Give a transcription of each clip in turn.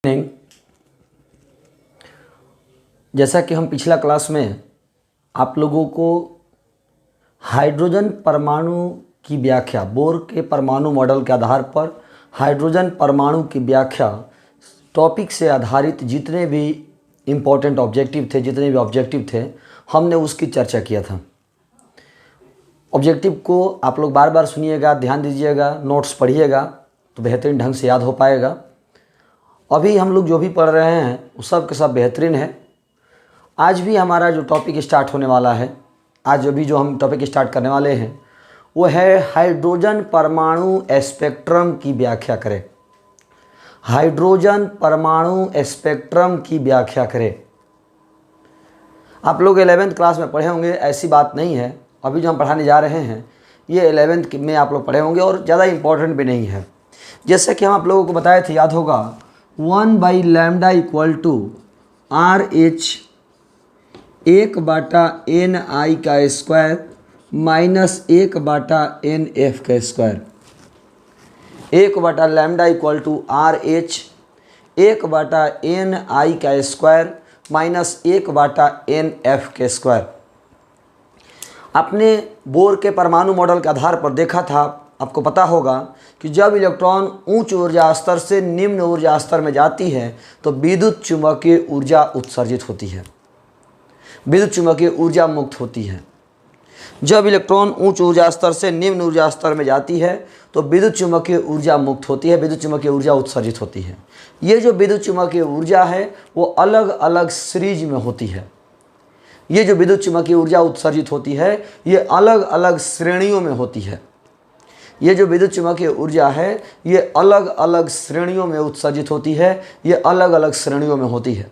नहीं, जैसा कि हम पिछला क्लास में आप लोगों को हाइड्रोजन परमाणु की व्याख्या, बोर के परमाणु मॉडल के आधार पर हाइड्रोजन परमाणु की व्याख्या टॉपिक से आधारित जितने भी इम्पोर्टेंट ऑब्जेक्टिव थे, जितने भी ऑब्जेक्टिव थे, हमने उसकी चर्चा किया था। ऑब्जेक्टिव को आप लोग बार बार सुनिएगा, ध्यान दीजिएगा, नोट्स पढ़िएगा तो बेहतरीन ढंग से याद हो पाएगा। अभी हम लोग जो भी पढ़ रहे हैं वो सब के सब बेहतरीन है। आज भी हमारा जो टॉपिक स्टार्ट होने वाला है, आज अभी जो हम टॉपिक स्टार्ट करने वाले हैं वो है हाइड्रोजन परमाणु स्पेक्ट्रम की व्याख्या करें। हाइड्रोजन परमाणु स्पेक्ट्रम की व्याख्या करें। आप लोग 11th क्लास में पढ़े होंगे, ऐसी बात नहीं है। अभी जो हम पढ़ाने जा रहे हैं ये 11th में आप लोग पढ़े होंगे और ज़्यादा इम्पोर्टेंट भी नहीं है। जैसे कि हम आप लोगों को बताए थे, याद होगा, 1/λ = RH 1/Ni का स्क्वायर माइनस 1/NF का स्क्वायर। 1/λ = RH 1/Ni का स्क्वायर माइनस 1/NF के स्क्वायर। आपने बोर के परमाणु मॉडल के आधार पर देखा था, आपको पता होगा कि जब इलेक्ट्रॉन उच्च ऊर्जा स्तर से निम्न ऊर्जा स्तर में जाती है तो विद्युत चुम्बकीय ऊर्जा उत्सर्जित होती है, विद्युत चुम्बकीय ऊर्जा मुक्त होती है। जब इलेक्ट्रॉन उच्च ऊर्जा स्तर से निम्न ऊर्जा स्तर में जाती है तो विद्युत चुम्बकीय ऊर्जा मुक्त होती है, विद्युत चुम्बकीय ऊर्जा उत्सर्जित होती है। ये जो विद्युत चुम्बकीय ऊर्जा है वो अलग अलग सीरीज में होती है। ये जो विद्युत चुम्बकीय ऊर्जा उत्सर्जित होती है ये अलग अलग श्रेणियों में होती है। ये जो विद्युत चुम्बकीय ऊर्जा है ये अलग अलग श्रेणियों में उत्सर्जित होती है, ये अलग अलग श्रेणियों में होती है।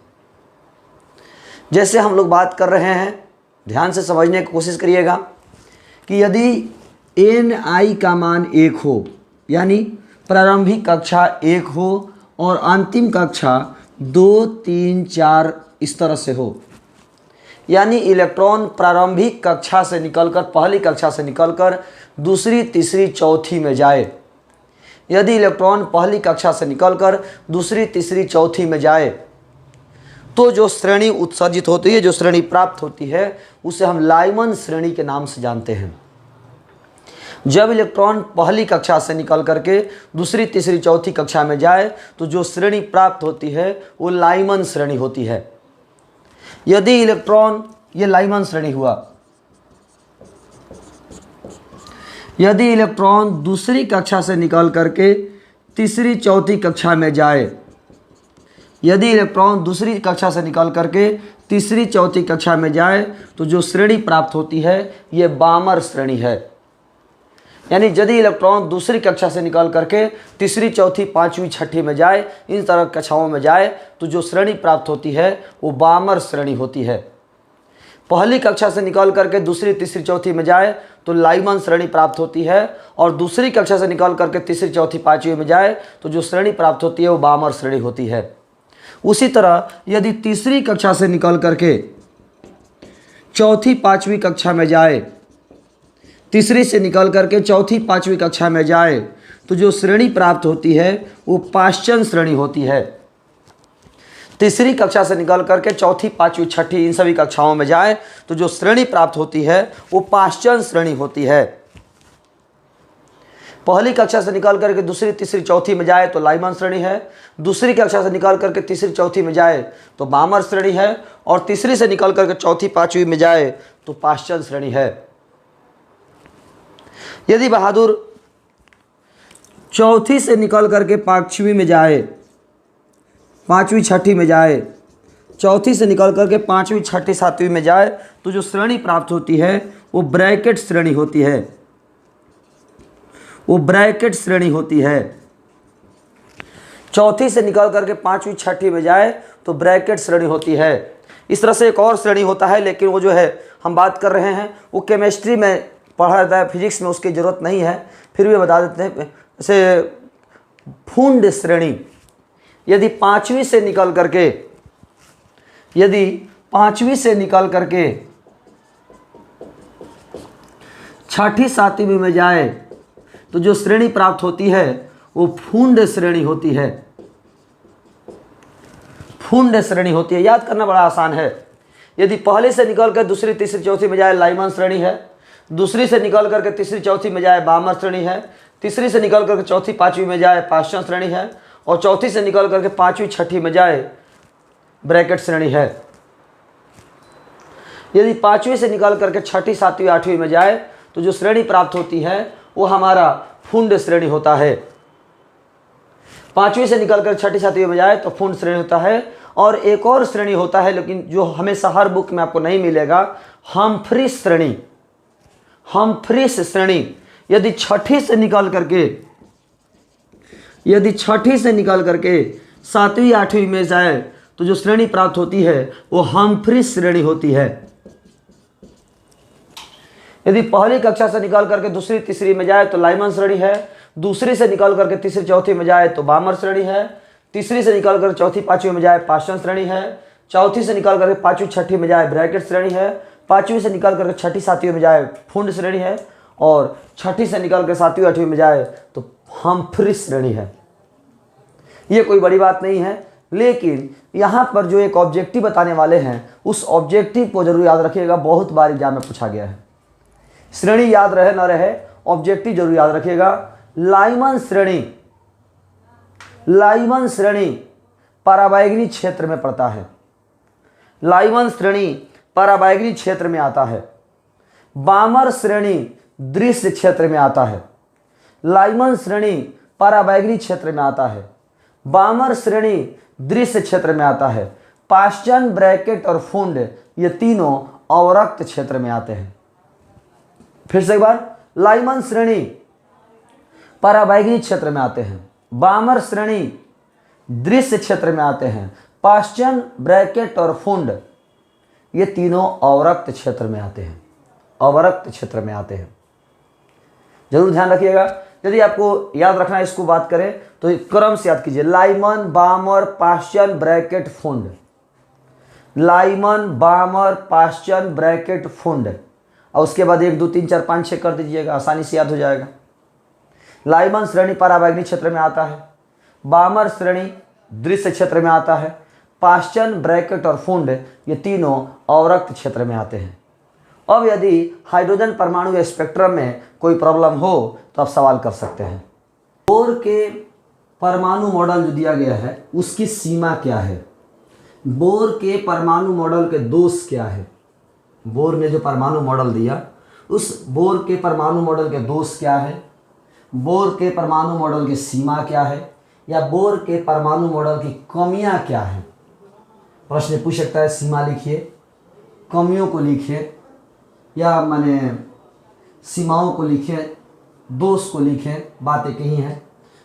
जैसे हम लोग बात कर रहे हैं, ध्यान से समझने की कोशिश करिएगा कि यदि Ni का मान 1 हो, यानी प्रारंभिक कक्षा 1 हो और अंतिम कक्षा 2, 3, 4 इस तरह से हो, यानी इलेक्ट्रॉन प्रारंभिक कक्षा से निकलकर, पहली कक्षा से निकलकर दूसरी, तीसरी, चौथी में जाए। यदि इलेक्ट्रॉन पहली कक्षा से निकलकर दूसरी, तीसरी, चौथी में जाए तो जो श्रेणी उत्सर्जित होती है, जो श्रेणी प्राप्त होती है, उसे हम लाइमन श्रेणी के नाम से जानते हैं। जब इलेक्ट्रॉन पहली कक्षा से निकल करके दूसरी, तीसरी, चौथी कक्षा में जाए तो जो श्रेणी प्राप्त होती है वो लाइमन श्रेणी होती है। यदि इलेक्ट्रॉन, ये लाइमन श्रेणी हुआ, यदि इलेक्ट्रॉन दूसरी कक्षा से निकल करके तीसरी, चौथी कक्षा में जाए, यदि इलेक्ट्रॉन दूसरी कक्षा से निकल करके तीसरी, चौथी कक्षा में जाए तो जो श्रेणी प्राप्त होती है ये बामर श्रेणी है। यानी यदि इलेक्ट्रॉन दूसरी कक्षा से निकल करके तीसरी, चौथी, पाँचवीं, छठी में जाए, इन तरह कक्षाओं में जाए तो जो श्रेणी प्राप्त होती है वो बामर श्रेणी होती है। पहली कक्षा से निकल करके दूसरी, तीसरी, चौथी में जाए तो लाइमन श्रेणी प्राप्त होती है, और दूसरी कक्षा से निकल करके तीसरी, चौथी, पाँचवीं में जाए तो जो श्रेणी प्राप्त होती है वो बामर श्रेणी होती है। उसी तरह यदि तीसरी कक्षा से निकल करके चौथी, पाँचवीं कक्षा में जाए, तीसरी से निकल करके चौथी, पाँचवीं कक्षा में जाए तो जो श्रेणी प्राप्त होती है वो पाश्चन श्रेणी होती है। तीसरी कक्षा से निकल करके चौथी, पाँचवीं, छठी इन सभी कक्षाओं में जाए तो जो श्रेणी प्राप्त होती है वो पाश्चन श्रेणी होती है। पहली कक्षा से निकल करके दूसरी, तीसरी, चौथी में जाए तो लाइमन श्रेणी है, दूसरी कक्षा से निकल करके तीसरी, चौथी में जाए तो बामर श्रेणी है, और तीसरी से निकल करके चौथी, पाँचवीं में जाए तो पाश्चन श्रेणी है। यदि बहादुर चौथी से निकल करके पाँचवीं में जाए, पाँचवीं, छठी में जाए, चौथी से निकल करके पाँचवीं, छठी, सातवीं में जाए तो जो श्रेणी प्राप्त होती है वो ब्रैकेट श्रेणी होती है, वो ब्रैकेट श्रेणी होती है। चौथी से निकल करके पाँचवीं, छठी में जाए तो ब्रैकेट श्रेणी होती है। इस तरह से एक और श्रेणी होता है, लेकिन वो जो है हम बात कर रहे हैं वो केमिस्ट्री में पढ़ा जाता है, फिजिक्स में उसकी ज़रूरत नहीं है, फिर भी बता देते हैं। जैसे फुंड श्रेणी, यदि पाँचवीं से निकल करके, यदि पाँचवीं से निकल करके छठी, सातवीं में जाए तो जो श्रेणी प्राप्त होती है वो फुंड श्रेणी होती है। फुंड श्रेणी होती है। याद करना बड़ा आसान है। यदि पहले से निकल कर दूसरी तीसरी चौथी में जाए लाइमन श्रेणी है, दूसरी से निकल करके तीसरी चौथी में जाए बामर श्रेणी है, तीसरी से निकल करके चौथी पाँचवीं में जाए पाश्चन श्रेणी है, और चौथी से निकल करके पाँचवीं छठी में जाए ब्रैकेट श्रेणी है। यदि पाँचवीं से निकल करके छठी सातवीं आठवीं में जाए तो जो श्रेणी प्राप्त होती है वो हमारा फुंड श्रेणी होता है। पाँचवीं से निकल कर छठी सातवीं में जाए तो फुंड श्रेणी होता है। और एक और श्रेणी होता है, लेकिन जो हमेशा हर बुक में आपको नहीं मिलेगा, हम्फ्रीज श्रेणी। हम्फ्रीज श्रेणी यदि छठी से निकल करके सातवीं आठवीं में जाए तो जो श्रेणी प्राप्त होती है वो हम्फ्रीज श्रेणी होती है। यदि पहली कक्षा से निकल करके दूसरी तीसरी में जाए तो लाइमन श्रेणी है, दूसरी से निकल करके तीसरी चौथी में जाए तो बामर श्रेणी है, तीसरी से निकल कर चौथी पाँचवीं में जाए पाश्चन श्रेणी है, चौथी से निकल करके पाँचवीं छठी में जाए ब्रैकेट श्रेणी है, पाँचवीं से निकल करके छठी सातवीं में जाए फुंड श्रेणी है, और छठी से निकल कर सातवीं आठवीं में जाए तो हम्फ्रीज श्रेणी है। ये कोई बड़ी बात नहीं है, लेकिन यहाँ पर जो एक ऑब्जेक्टिव बताने वाले हैं उस ऑब्जेक्टिव को जरूर याद रखिएगा। बहुत बार एग्जाम में पूछा गया है। श्रेणी याद रहे न रहे, ऑब्जेक्टिव जरूर याद रखिएगा। लाइमन श्रेणी पराबैंगनी क्षेत्र में पड़ता है। लाइमन श्रेणी पराबैंगनी क्षेत्र में आता है। बामर श्रेणी दृश्य क्षेत्र में आता है। लाइमन श्रेणी पराबैंगनी क्षेत्र में आता है। बामर श्रेणी दृश्य क्षेत्र में आता है। पाश्चन, ब्रैकेट और फुंड ये तीनों अवरक्त क्षेत्र में आते हैं। फिर से एक बार, लाइमन श्रेणी पराबैंगनी क्षेत्र में आते हैं। बामर श्रेणी दृश्य क्षेत्र में आते हैं। पाश्चन, ब्रैकेट और फुंड ये तीनों अवरक्त क्षेत्र में आते हैं। अवरक्त क्षेत्र में आते हैं, जरूर ध्यान रखिएगा। यदि आपको याद रखना है, इसको बात करें तो क्रम से याद कीजिए। Lyman, बामर, पाश्चन, bracket, फुंड। लाइमन, बामर, पाश्चन, ब्रैकेट, फुंड, और उसके बाद 1 2 3 4 5 6 कर दीजिएगा, आसानी से याद हो जाएगा। लाइमन श्रेणी पराबैंगनी क्षेत्र में आता है। बामर श्रेणी दृश्य क्षेत्र में आता है। पाश्चन, ब्रैकेट और फुंड ये तीनों अवरक्त क्षेत्र में आते हैं। अब यदि हाइड्रोजन परमाणु या स्पेक्ट्रम में कोई प्रॉब्लम हो तो आप सवाल कर सकते हैं। बोर के परमाणु मॉडल जो दिया गया है उसकी सीमा क्या है? बोर के परमाणु मॉडल के दोष क्या है? बोर ने जो परमाणु मॉडल दिया उस बोर के परमाणु मॉडल के दोष क्या है? बोर के परमाणु मॉडल की सीमा क्या है? या बोर के परमाणु मॉडल की कमियां क्या है? प्रश्न पूछ सकता है। सीमा लिखिए, कमियों को लिखिए, या माने सीमाओं को लिखिए, दोष को लिखें, बातें कही हैं।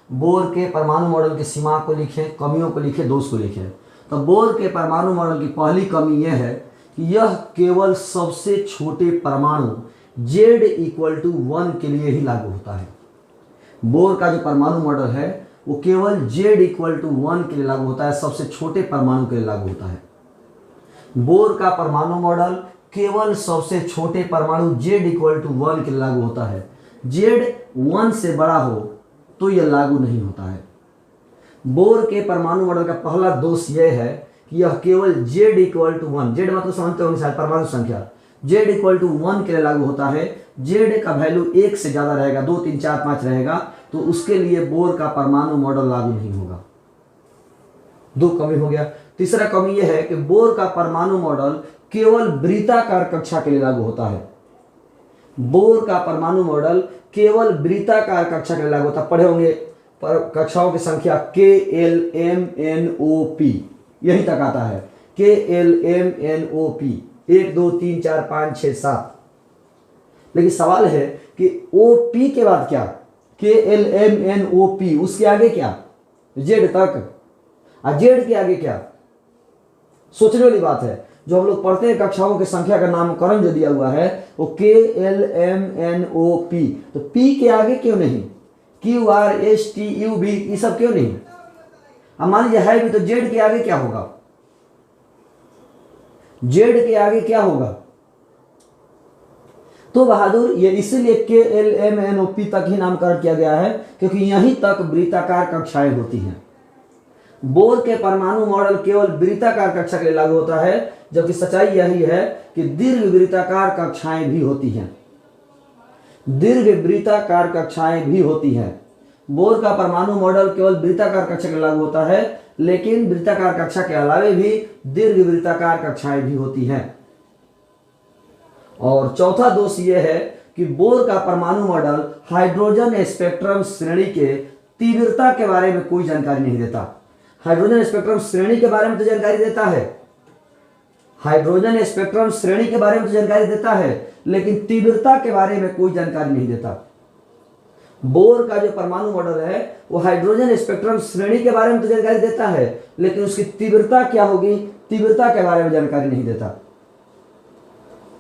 बोर के परमाणु मॉडल की सीमा को लिखें, कमियों को लिखें, दोष को लिखें। तो बोर के परमाणु मॉडल की पहली कमी यह है कि यह केवल सबसे छोटे परमाणु Z = 1 के लिए ही लागू होता है। बोर का जो परमाणु मॉडल है वो केवल Z = 1 के लिए लागू होता है, सबसे छोटे परमाणु के लिए लागू होता है। बोर का परमाणु मॉडल केवल सबसे छोटे परमाणु Z = 1 के लिए लागू होता है। Z 1 से बड़ा हो तो यह लागू नहीं होता है। बोर के परमाणु मॉडल का पहला दोष यह है कि यह केवल Z = 1, Z मतलब समझते होंगे शायद परमाणु संख्या, Z = 1 के लिए लागू होता है। Z का वैल्यू 1 से ज़्यादा रहेगा, 2 3 4 5 रहेगा, तो उसके लिए बोर का परमाणु मॉडल लागू नहीं होगा। 2 कमी हो गया। तीसरा कमी यह है कि बोर का परमाणु मॉडल केवल वृत्ताकार कक्षा के लिए लागू होता है। बोर का परमाणु मॉडल केवल वृत्ताकार कक्षा के लिए लागू होता है। पढ़े होंगे पर कक्षाओं की संख्या KLMNOP यहीं तक आता है। KLMNOP 1 2 3 4 5 6 7। लेकिन सवाल है कि OP के बाद क्या? KLMNOP उसके आगे क्या? Z तक। Z के आगे क्या? सोचने वाली बात है। जो हम लोग पढ़ते हैं कक्षाओं की संख्या का नामकरण जो दिया हुआ है वो KLMNOP, तो P के आगे क्यों नहीं? QRSTUV ये सब क्यों नहीं? अब मान लीजिए है भी तो Z के आगे क्या होगा? Z के आगे क्या होगा? तो बहादुर ये इसीलिए KLMNOP तक ही नामकरण किया गया है क्योंकि यहीं तक वृत्ताकार कक्षाएं होती हैं। बोर के परमाणु मॉडल केवल वृत्ताकार कक्षा के लिए लागू होता है, जबकि सच्चाई यही है कि दीर्घ वृत्ताकार कक्षाएं भी होती हैं। दीर्घ वृत्ताकार कक्षाएं भी होती हैं। बोर का परमाणु मॉडल केवल वृत्ताकार कक्षा के लिए लागू होता है, लेकिन वृत्ताकार कक्षा के अलावे भी दीर्घ वृत्ताकार कक्षाएं भी होती हैं। और चौथा दोष यह है कि बोर का परमाणु मॉडल हाइड्रोजन स्पेक्ट्रम श्रेणी के तीव्रता के बारे में कोई जानकारी नहीं देता। हाइड्रोजन स्पेक्ट्रम श्रेणी के बारे में तो जानकारी देता है, हाइड्रोजन स्पेक्ट्रम श्रेणी के बारे में तो जानकारी देता है, लेकिन तीव्रता के बारे में कोई जानकारी नहीं देता। बोर का जो परमाणु मॉडल है वो हाइड्रोजन स्पेक्ट्रम श्रेणी के बारे में तो जानकारी देता है, लेकिन उसकी तीव्रता क्या होगी, तीव्रता के बारे में जानकारी नहीं देता।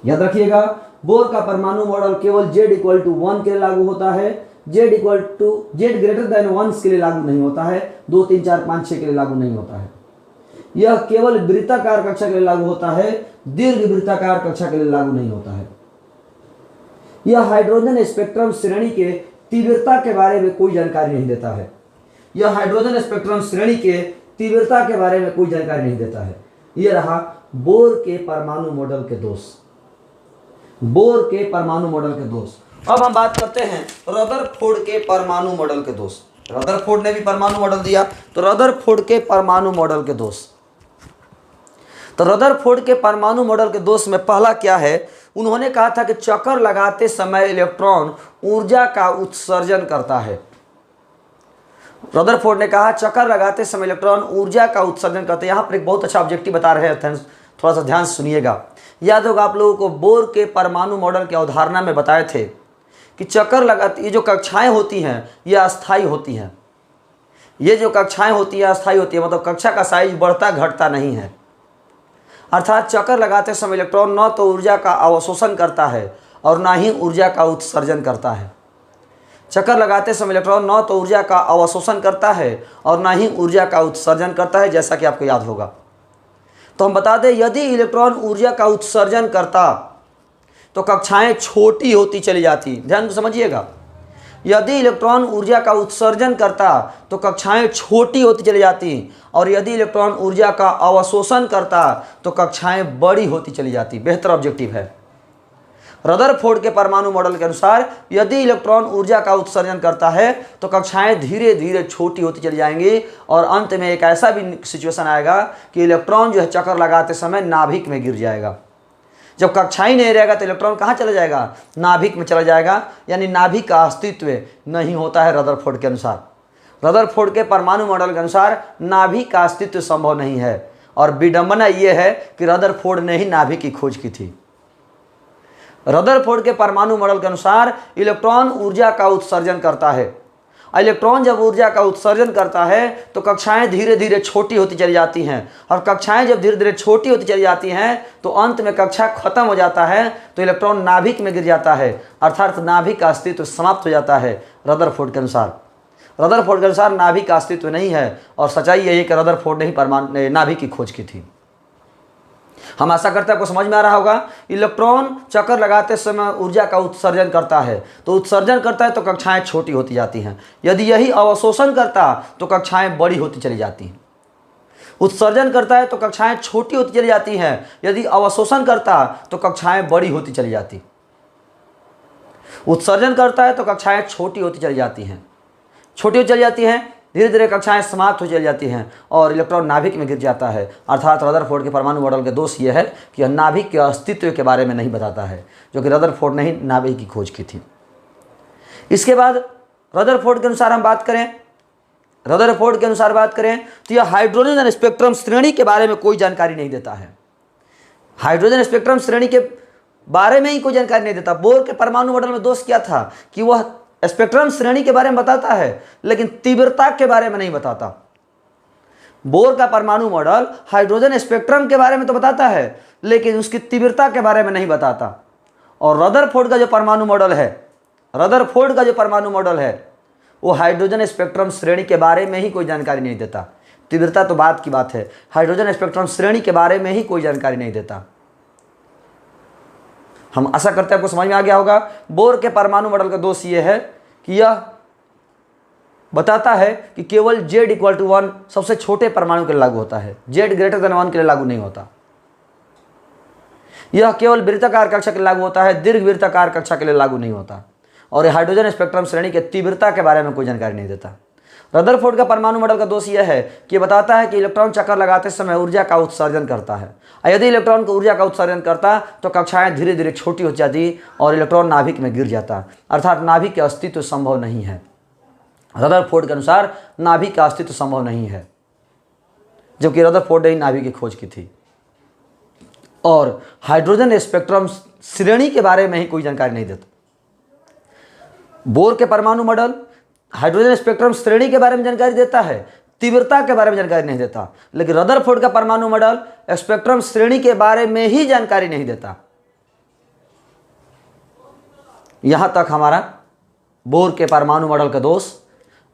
याद रखिएगा, बोर का परमाणु मॉडल केवल Z=1 के लिए लागू होता है, Z greater than 1 के लिए लागू नहीं होता है, 2, 3, 4, 5, 6 के लिए लागू नहीं होता है। यह केवल वृत्ताकार कक्षा के लिए लागू होता है, दीर्घ वृत्ताकार कक्षा के लिए लागू नहीं होता है। यह हाइड्रोजन स्पेक्ट्रम श्रेणी के तीव्रता के बारे में कोई जानकारी नहीं देता है। यह हाइड्रोजन स्पेक्ट्रम श्रेणी के तीव्रता के बारे में कोई जानकारी नहीं देता है। यह रहा बोर के परमाणु मॉडल के दोष। बोर के परमाणु मॉडल के दोष। अब हम बात करते हैं रदरफोर्ड के परमाणु मॉडल के दोष। रदरफोर्ड ने भी परमाणु मॉडल दिया, तो रदरफोर्ड के परमाणु मॉडल के दोष। तो रदरफोर्ड के परमाणु मॉडल के दोष में पहला क्या है, उन्होंने कहा था कि चक्कर लगाते समय इलेक्ट्रॉन ऊर्जा का उत्सर्जन करता है। रदरफोर्ड ने कहा चक्कर लगाते समय इलेक्ट्रॉन ऊर्जा का उत्सर्जन करते हैं। यहाँ पर एक बहुत अच्छा ऑब्जेक्टिव बता रहे हैं, थोड़ा सा ध्यान सुनिएगा। याद होगा आप लोगों को बोर के परमाणु मॉडल की अवधारणा में बताए थे कि चक्कर लगाती, ये जो कक्षाएं होती हैं ये अस्थायी होती हैं। ये जो कक्षाएं होती हैं अस्थायी होती है, मतलब कक्षा का साइज बढ़ता घटता नहीं है। अर्थात चक्कर लगाते समय इलेक्ट्रॉन न तो ऊर्जा का अवशोषण करता है और ना ही ऊर्जा का उत्सर्जन करता है। चक्कर लगाते समय इलेक्ट्रॉन न तो ऊर्जा का अवशोषण करता है और ना ही ऊर्जा का उत्सर्जन करता है, जैसा कि आपको याद होगा। तो हम बता दें, यदि इलेक्ट्रॉन ऊर्जा का उत्सर्जन करता तो कक्षाएं छोटी होती चली जाती। ध्यान से समझिएगा, यदि इलेक्ट्रॉन ऊर्जा का उत्सर्जन करता तो कक्षाएं छोटी होती चली जाती, और यदि इलेक्ट्रॉन ऊर्जा का अवशोषण करता तो कक्षाएं बड़ी होती चली जाती। बेहतर ऑब्जेक्टिव है। रदरफोर्ड के परमाणु मॉडल के अनुसार यदि इलेक्ट्रॉन ऊर्जा का उत्सर्जन करता है तो कक्षाएं धीरे धीरे छोटी होती चली जाएंगी, और अंत में एक ऐसा भी सिचुएशन आएगा कि इलेक्ट्रॉन जो है चक्कर लगाते समय नाभिक में गिर जाएगा। जब कक्षाएं नहीं रहेगा तो इलेक्ट्रॉन कहाँ चला जाएगा, नाभिक में चला जाएगा, यानी नाभिक का अस्तित्व नहीं होता है। रदरफोर्ड के अनुसार, रदरफोर्ड के परमाणु मॉडल के अनुसार नाभिक का अस्तित्व संभव नहीं है। और विडंबना यह है कि रदरफोर्ड ने ही नाभिक की खोज की थी। रदरफोर्ड के परमाणु मॉडल के अनुसार इलेक्ट्रॉन ऊर्जा का उत्सर्जन करता है। इलेक्ट्रॉन जब ऊर्जा का उत्सर्जन करता है तो कक्षाएं धीरे धीरे छोटी होती चली जाती हैं, और कक्षाएं जब धीरे धीरे छोटी होती चली जाती हैं तो अंत में कक्षा खत्म हो जाता है, तो इलेक्ट्रॉन नाभिक में गिर जाता है, अर्थात नाभिक का अस्तित्व समाप्त हो जाता है। रदरफोर्ड के अनुसार, रदरफोर्ड के अनुसार नाभिक का अस्तित्व नहीं है, और सच्चाई यही है कि रदरफोर्ड ने ही नाभिक की खोज की थी। हम आशा करते हैं आपको समझ में आ रहा होगा। इलेक्ट्रॉन चक्कर लगाते समय ऊर्जा का उत्सर्जन करता है, तो उत्सर्जन करता है तो कक्षाएं छोटी होती जाती हैं। यदि यही अवशोषण करता तो कक्षाएं बड़ी होती चली जाती हैं। उत्सर्जन करता है तो कक्षाएं छोटी होती चली जाती हैं, यदि अवशोषण करता तो कक्षाएं बड़ी होती चली जाती। उत्सर्जन करता है तो कक्षाएं छोटी होती चली जाती हैं, छोटी होती चली जाती हैं, धीरे धीरे कक्षाएं समाप्त हो चली जाती हैं और इलेक्ट्रॉन नाभिक में गिर जाता है। अर्थात रदरफोर्ड के परमाणु मॉडल के दोष ये है कि यह नाभिक के अस्तित्व के बारे में नहीं बताता है, जो कि रदरफोर्ड ने ही नाभिक की खोज की थी। इसके बाद रदरफोर्ड के अनुसार हम बात करें, रदरफोर्ड के अनुसार बात करें तो यह हाइड्रोजन स्पेक्ट्रम श्रेणी के बारे में कोई जानकारी नहीं देता है। हाइड्रोजन स्पेक्ट्रम श्रेणी के बारे में ही कोई जानकारी नहीं देता। बोर के परमाणु मॉडल में दोष क्या था कि वह स्पेक्ट्रम श्रेणी के बारे में बताता है, लेकिन तीव्रता के बारे में नहीं बताता। बोर का परमाणु मॉडल हाइड्रोजन स्पेक्ट्रम के बारे में तो बताता है, लेकिन उसकी तीव्रता के बारे में नहीं बताता। और रदरफोर्ड का जो परमाणु मॉडल है, रदरफोर्ड का जो परमाणु मॉडल है वो हाइड्रोजन स्पेक्ट्रम श्रेणी के बारे में ही कोई जानकारी नहीं देता। तीव्रता तो बात की बात है, हाइड्रोजन स्पेक्ट्रम श्रेणी के बारे में ही कोई जानकारी नहीं देता। हम आशा करते हैं आपको समझ में आ गया होगा। बोर के परमाणु मॉडल का दोष ये है कि यह बताता है कि केवल Z=1 सबसे छोटे परमाणु के लिए लागू होता है, Z greater than 1 के लिए लागू नहीं होता। यह केवल वृत्ताकार कक्षा के लिए लागू होता है, दीर्घ वृत्ताकार कक्षा के लिए लागू नहीं होता। और हाइड्रोजन स्पेक्ट्रम श्रेणी के तीव्रता के बारे में कोई जानकारी नहीं देता। रदरफोर्ड का परमाणु मॉडल का दोष यह है कि बताता है कि इलेक्ट्रॉन चक्कर लगाते समय ऊर्जा का उत्सर्जन करता है। यदि इलेक्ट्रॉन को ऊर्जा का उत्सर्जन करता तो कक्षाएं धीरे धीरे छोटी हो जाती और इलेक्ट्रॉन नाभिक में गिर जाता, अर्थात नाभिक के अस्तित्व संभव नहीं है। रदरफोर्ड के अनुसार नाभिक का अस्तित्व संभव नहीं है, जबकि रदरफोर्ड ने नाभिक की खोज की थी। और हाइड्रोजन स्पेक्ट्रम श्रेणी के बारे में ही कोई जानकारी नहीं देता। बोर के परमाणु मॉडल हाइड्रोजन स्पेक्ट्रम श्रेणी के बारे में जानकारी देता है, तीव्रता के बारे में जानकारी नहीं देता। लेकिन रदरफोर्ड का परमाणु मॉडल स्पेक्ट्रम श्रेणी के बारे में ही जानकारी नहीं देता। यहां तक हमारा बोर के परमाणु मॉडल का दोष,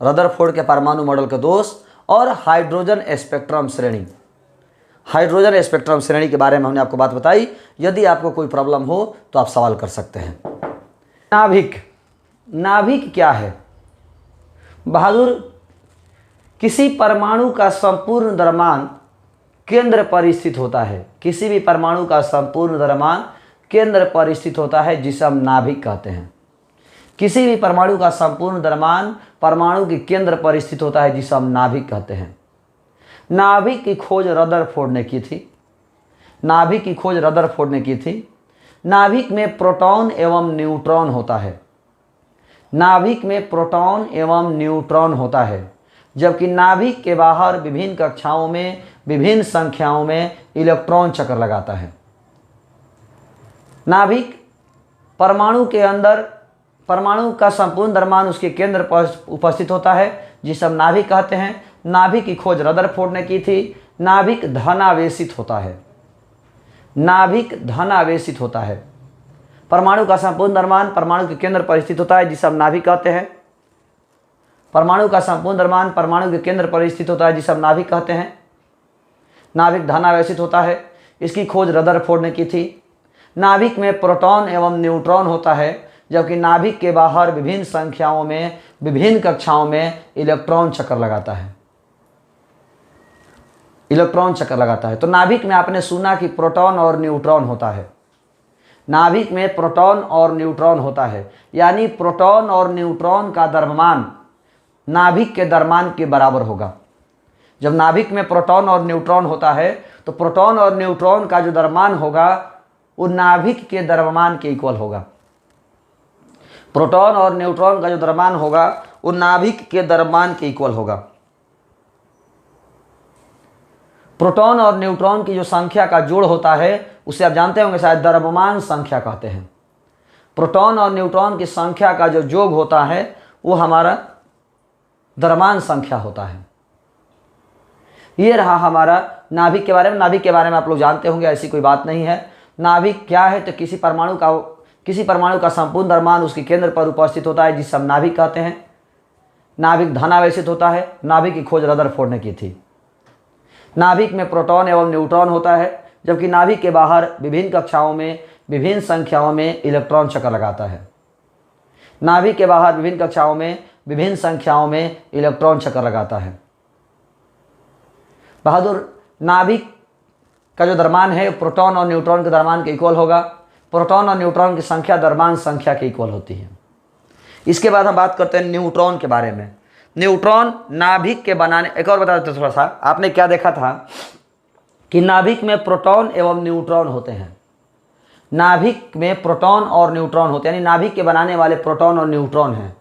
रदरफोर्ड के परमाणु मॉडल का दोष और हाइड्रोजन स्पेक्ट्रम श्रेणी। हाइड्रोजन स्पेक्ट्रम श्रेणी के बारे में हमने आपको बात बताई। यदि आपको कोई प्रॉब्लम हो तो आप सवाल कर सकते हैं। नाभिक, नाभिक क्या है? बहादुर, किसी परमाणु का संपूर्ण द्रव्यमान केंद्र पर स्थित होता है। किसी भी परमाणु का संपूर्ण द्रव्यमान केंद्र पर स्थित होता है, जिसे हम नाभिक कहते हैं। किसी भी परमाणु का संपूर्ण द्रव्यमान परमाणु के केंद्र पर स्थित होता है, जिसे हम नाभिक कहते हैं। नाभिक की खोज रदरफोर्ड ने की थी। नाभिक की खोज रदरफोर्ड ने की थी। नाभिक में प्रोटॉन एवं न्यूट्रॉन होता है। नाभिक में प्रोटॉन एवं न्यूट्रॉन होता है, जबकि नाभिक के बाहर विभिन्न कक्षाओं में विभिन्न संख्याओं में इलेक्ट्रॉन चक्कर लगाता है। नाभिक परमाणु के अंदर, परमाणु का संपूर्ण द्रव्यमान उसके केंद्र पर उपस्थित होता है, जिसे हम नाभिक कहते हैं। नाभिक की खोज रदरफोर्ड ने की थी। नाभिक धनावेशित होता है। नाभिक धनावेशित होता है। परमाणु का संपूर्ण द्रव्यमान परमाणु के केंद्र पर स्थित होता है, जिसे हम नाभिक कहते हैं। परमाणु का संपूर्ण द्रव्यमान परमाणु के केंद्र पर स्थित होता है, जिसे हम नाभिक कहते हैं। नाभिक धनावेशित होता है। इसकी खोज रदरफोर्ड ने की थी। नाभिक में प्रोटॉन एवं न्यूट्रॉन होता है, जबकि नाभिक के बाहर विभिन्न संख्याओं में विभिन्न कक्षाओं में इलेक्ट्रॉन चक्कर लगाता है। इलेक्ट्रॉन चक्कर लगाता है। तो नाभिक में आपने सुना कि प्रोटॉन और न्यूट्रॉन होता है। नाभिक में प्रोटॉन और न्यूट्रॉन होता है, यानी प्रोटॉन और न्यूट्रॉन का द्रव्यमान नाभिक के द्रव्यमान के बराबर होगा। जब नाभिक में प्रोटॉन और न्यूट्रॉन होता है तो प्रोटॉन और न्यूट्रॉन का जो द्रव्यमान होगा वो नाभिक के द्रव्यमान के इक्वल होगा। प्रोटॉन और न्यूट्रॉन का जो द्रव्यमान होगा वो नाभिक के द्रव्यमान के इक्वल होगा। प्रोटॉन और न्यूट्रॉन की जो संख्या का जोड़ होता है उसे आप जानते होंगे शायद द्रव्यमान संख्या कहते हैं। प्रोटॉन और न्यूट्रॉन की संख्या का जो योग होता है वो हमारा द्रव्यमान संख्या होता है। ये रहा हमारा नाभिक के बारे में। नाभिक के बारे में आप लोग जानते होंगे, ऐसी कोई बात नहीं है। नाभिक क्या है? तो किसी परमाणु का संपूर्ण द्रव्यमान उसके केंद्र पर उपस्थित होता है, जिसे हम नाभिक कहते हैं। नाभिक धनावेशित होता है। नाभिक की खोज रदरफोर्ड ने की थी। नाभिक में प्रोटॉन एवं न्यूट्रॉन होता है, जबकि नाभिक के बाहर विभिन्न कक्षाओं में विभिन्न संख्याओं में इलेक्ट्रॉन चक्कर लगाता है। नाभिक के बाहर विभिन्न कक्षाओं में विभिन्न संख्याओं में इलेक्ट्रॉन चक्कर लगाता है। बहादुर, नाभिक का जो द्रव्यमान है प्रोटॉन और न्यूट्रॉन के द्रव्यमान के इक्वल होगा। प्रोटॉन और न्यूट्रॉन की संख्या द्रव्यमान संख्या के इक्वल होती है। इसके बाद हम बात करते हैं न्यूट्रॉन के बारे में। न्यूट्रॉन नाभिक के बनाने, एक और बता देते थोड़ा सा, आपने क्या देखा था कि नाभिक में प्रोटॉन एवं न्यूट्रॉन होते हैं। नाभिक में प्रोटॉन और न्यूट्रॉन होते हैं, यानी नाभिक के बनाने वाले प्रोटॉन और न्यूट्रॉन हैं।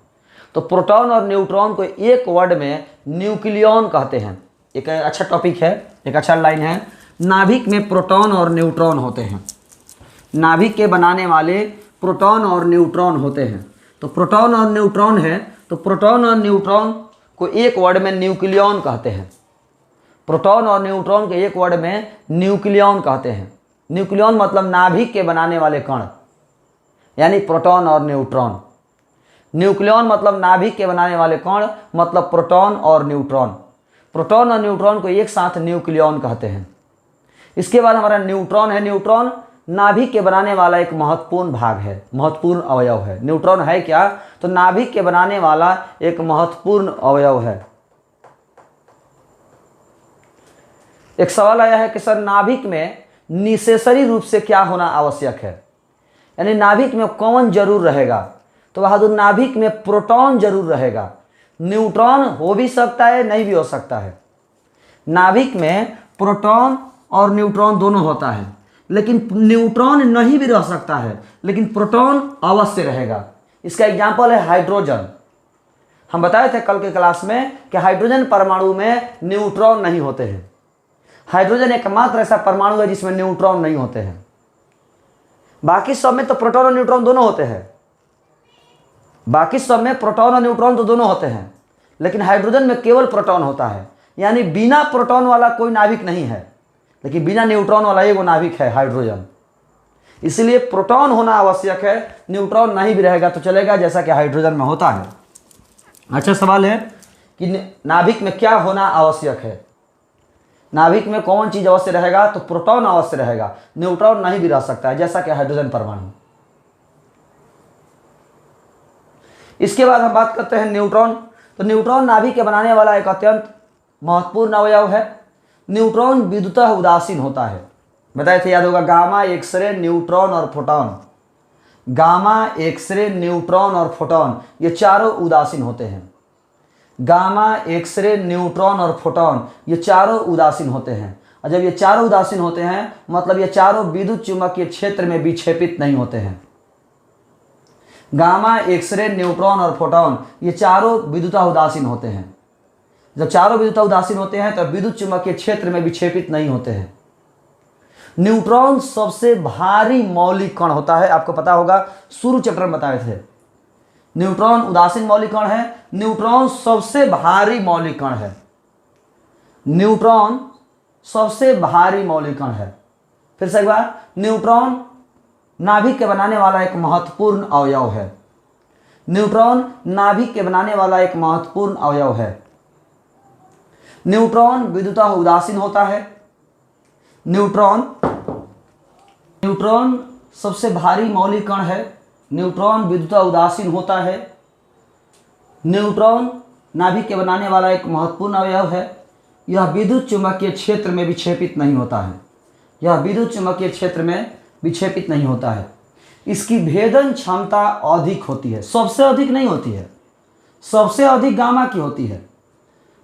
तो प्रोटॉन और न्यूट्रॉन को एक वर्ड में न्यूक्लियॉन कहते हैं। एक अच्छा टॉपिक है, एक अच्छा लाइन है। नाभिक में प्रोटॉन और न्यूट्रॉन होते हैं। नाभिक के बनाने वाले प्रोटॉन और न्यूट्रॉन होते हैं। तो प्रोटॉन और न्यूट्रॉन है, तो प्रोटॉन और न्यूट्रॉन को एक वर्ड में न्यूक्लियॉन कहते हैं। प्रोटॉन और न्यूट्रॉन के एक वर्ड में न्यूक्लियॉन कहते हैं। न्यूक्लियॉन मतलब नाभिक के बनाने वाले कण, यानी प्रोटॉन और न्यूट्रॉन। न्यूक्लियॉन मतलब नाभिक के बनाने वाले कण, मतलब प्रोटॉन और न्यूट्रॉन। प्रोटॉन और न्यूट्रॉन को एक साथ न्यूक्लियॉन कहते हैं। इसके बाद हमारा न्यूट्रॉन है। न्यूट्रॉन नाभिक के बनाने वाला एक महत्वपूर्ण भाग है, महत्वपूर्ण अवयव है। न्यूट्रॉन है क्या? तो नाभिक के बनाने वाला एक महत्वपूर्ण अवयव है। एक सवाल आया है कि सर नाभिक में निसेसरी रूप से क्या होना आवश्यक है, यानी नाभिक में कौन जरूर रहेगा? तो बहादुर नाभिक में प्रोटॉन जरूर रहेगा। न्यूट्रॉन हो भी सकता है, नहीं भी हो सकता है। नाभिक में प्रोटॉन और न्यूट्रॉन दोनों होता है, लेकिन न्यूट्रॉन नहीं भी रह सकता है, लेकिन प्रोटॉन अवश्य रहेगा। इसका एग्जाम्पल है हाइड्रोजन। हम बताए थे कल के क्लास में कि हाइड्रोजन परमाणु में न्यूट्रॉन नहीं होते हैं। हाइड्रोजन एकमात्र ऐसा परमाणु है जिसमें न्यूट्रॉन नहीं होते हैं। बाकी सब में तो प्रोटॉन और न्यूट्रॉन दोनों होते हैं। बाकी सब में प्रोटॉन और न्यूट्रॉन तो दोनों होते हैं, लेकिन हाइड्रोजन में केवल प्रोटॉन होता है। यानी बिना प्रोटॉन वाला कोई नाभिक नहीं है, लेकिन बिना न्यूट्रॉन वाला एक वो नाभिक है, हाइड्रोजन। इसलिए प्रोटॉन होना आवश्यक है, न्यूट्रॉन नहीं भी रहेगा तो चलेगा, जैसा कि हाइड्रोजन में होता है। अच्छा सवाल है कि नाभिक में क्या होना आवश्यक है? नाभिक में कौन चीज अवश्य रहेगा? तो प्रोटॉन अवश्य रहेगा, न्यूट्रॉन नहीं भी रह सकता है, जैसा कि हाइड्रोजन परमाणु। इसके बाद हम बात करते हैं न्यूट्रॉन। तो न्यूट्रॉन नाभिक के बनाने वाला एक अत्यंत महत्वपूर्ण अवयव है। न्यूट्रॉन विद्युतः उदासीन होता है। बताए थे, याद होगा, गामा, एक्सरे, न्यूट्रॉन और फोटॉन। गामा, एक्सरे, न्यूट्रॉन और फोटॉन ये चारों उदासीन होते हैं। गामा, एक्सरे, न्यूट्रॉन और फोटॉन ये चारों उदासीन होते हैं। और जब ये चारों उदासीन होते हैं मतलब ये चारों विद्युत चुंबकीय क्षेत्र में विक्षेपित नहीं होते हैं। गामा, एक्सरे, न्यूट्रॉन और फोटॉन ये चारों विद्युतः उदासीन होते हैं। जब चारों विद्युतः उदासीन होते हैं तो विद्युत चुंबकीय क्षेत्र में विक्षेपित नहीं होते हैं। न्यूट्रॉन सबसे भारी मौलिक कण होता है। आपको पता होगा, शुरू चैप्टर में बताए थे, न्यूट्रॉन उदासीन मौलिक कण है। न्यूट्रॉन सबसे भारी मौलिक कण है। न्यूट्रॉन सबसे भारी मौलिक कण है। फिर से एक बार, न्यूट्रॉन नाभिक के बनाने वाला एक महत्वपूर्ण अवयव है। न्यूट्रॉन नाभिक के बनाने वाला एक महत्वपूर्ण अवयव है। न्यूट्रॉन विद्युतः उदासीन होता है। न्यूट्रॉन सबसे भारी मौलिक कण है। न्यूट्रॉन विद्युतः उदासीन होता है। न्यूट्रॉन नाभिक के बनाने वाला एक महत्वपूर्ण अवयव है। यह विद्युत चुंबकीय क्षेत्र में विक्षेपित नहीं होता है। यह विद्युत चुंबकीय क्षेत्र में विक्षेपित नहीं होता है। इसकी भेदन क्षमता अधिक होती है, सबसे अधिक नहीं होती है, सबसे अधिक गामा की होती है।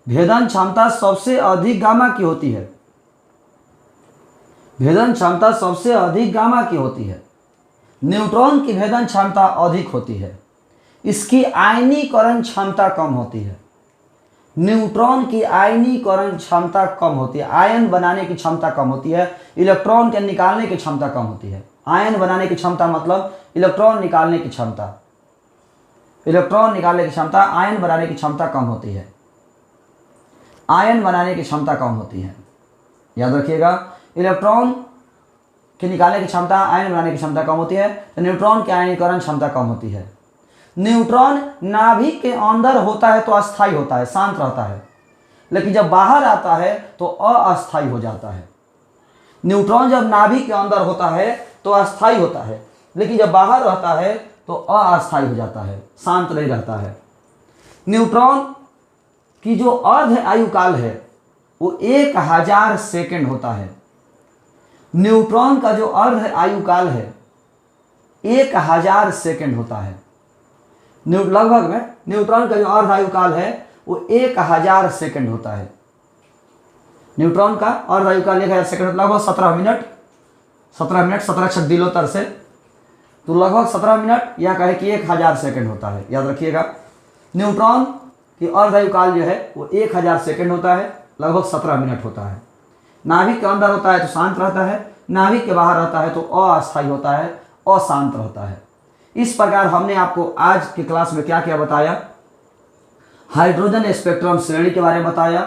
भेदन क्षमता सबसे अधिक गामा की होती है। भेदन क्षमता सबसे अधिक गामा की होती है। न्यूट्रॉन की भेदन क्षमता अधिक होती है। इसकी आयनीकरण क्षमता कम होती है। न्यूट्रॉन की आयनीकरण क्षमता कम होती है, आयन बनाने की क्षमता कम होती है। इलेक्ट्रॉन के निकालने की क्षमता कम होती है। आयन बनाने की क्षमता मतलब इलेक्ट्रॉन निकालने की क्षमता। इलेक्ट्रॉन निकालने की क्षमता, आयन बनाने की क्षमता कम होती है। आयन बनाने की क्षमता कम होती है, याद रखिएगा। इलेक्ट्रॉन के निकालने की क्षमता, आयन बनाने की क्षमता कम होती है, तो न्यूट्रॉन की आयनीकरण क्षमता कम होती है। न्यूट्रॉन नाभिक के अंदर होता है तो अस्थायी होता है, शांत रहता है, लेकिन जब बाहर आता है तो अस्थायी हो जाता है। न्यूट्रॉन जब नाभिक के अंदर होता है तो अस्थायी होता है, लेकिन जब बाहर रहता है तो अस्थायी हो जाता है, शांत नहीं रहता है। न्यूट्रॉन की जो अर्ध आयुकाल है वो 1000 सेकेंड होता है। न्यूट्रॉन का जो अर्ध आयुकाल है 1000 सेकेंड होता है। लगभग में न्यूट्रॉन का जो अर्ध आयुकाल है वो 1000 सेकेंड होता है। न्यूट्रॉन का अर्ध आयुकाल 1000 सेकेंड, लगभग 17 मिनट 17 छक दिलोतर से, तो लगभग 17 मिनट या कहे कि 1000 सेकेंड होता है, याद रखिएगा। न्यूट्रॉन की अर्ध आयुकाल जो है वो 1000 सेकेंड होता है, लगभग 17 मिनट होता है। नाभिक के अंदर होता है तो शांत रहता है, नाभिक के बाहर रहता है तो अस्थायी होता है, अशांत रहता है। इस प्रकार हमने आपको आज की क्लास में क्या क्या बताया? हाइड्रोजन स्पेक्ट्रम श्रेणी के बारे में बताया,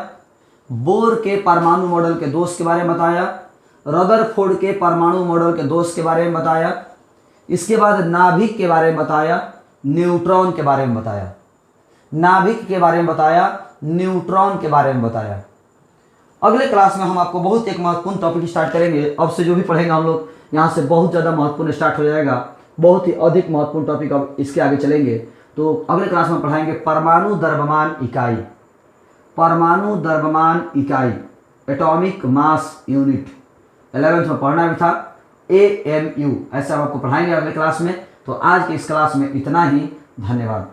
बोर के परमाणु मॉडल के दोष के बारे में बताया, रदरफोर्ड के परमाणु मॉडल के दोष के बारे में बताया, इसके बाद नाभिक के बारे में बताया, न्यूट्रॉन के बारे में बताया, नाभिक के बारे में बताया, न्यूट्रॉन के बारे में बताया। अगले क्लास में हम आपको बहुत एक महत्वपूर्ण टॉपिक स्टार्ट करेंगे। अब से जो भी पढ़ेंगे हम लोग यहाँ से बहुत ज़्यादा महत्वपूर्ण स्टार्ट हो जाएगा, बहुत ही अधिक महत्वपूर्ण टॉपिक अब इसके आगे चलेंगे। तो अगले क्लास में पढ़ाएंगे परमाणु द्रव्यमान इकाई, परमाणु द्रव्यमान इकाई, एटॉमिक मास यूनिट। 11th में पढ़ना भी था, AMU, ऐसा हम आपको पढ़ाएंगे अगले क्लास में। तो आज की इस क्लास में इतना ही, धन्यवाद।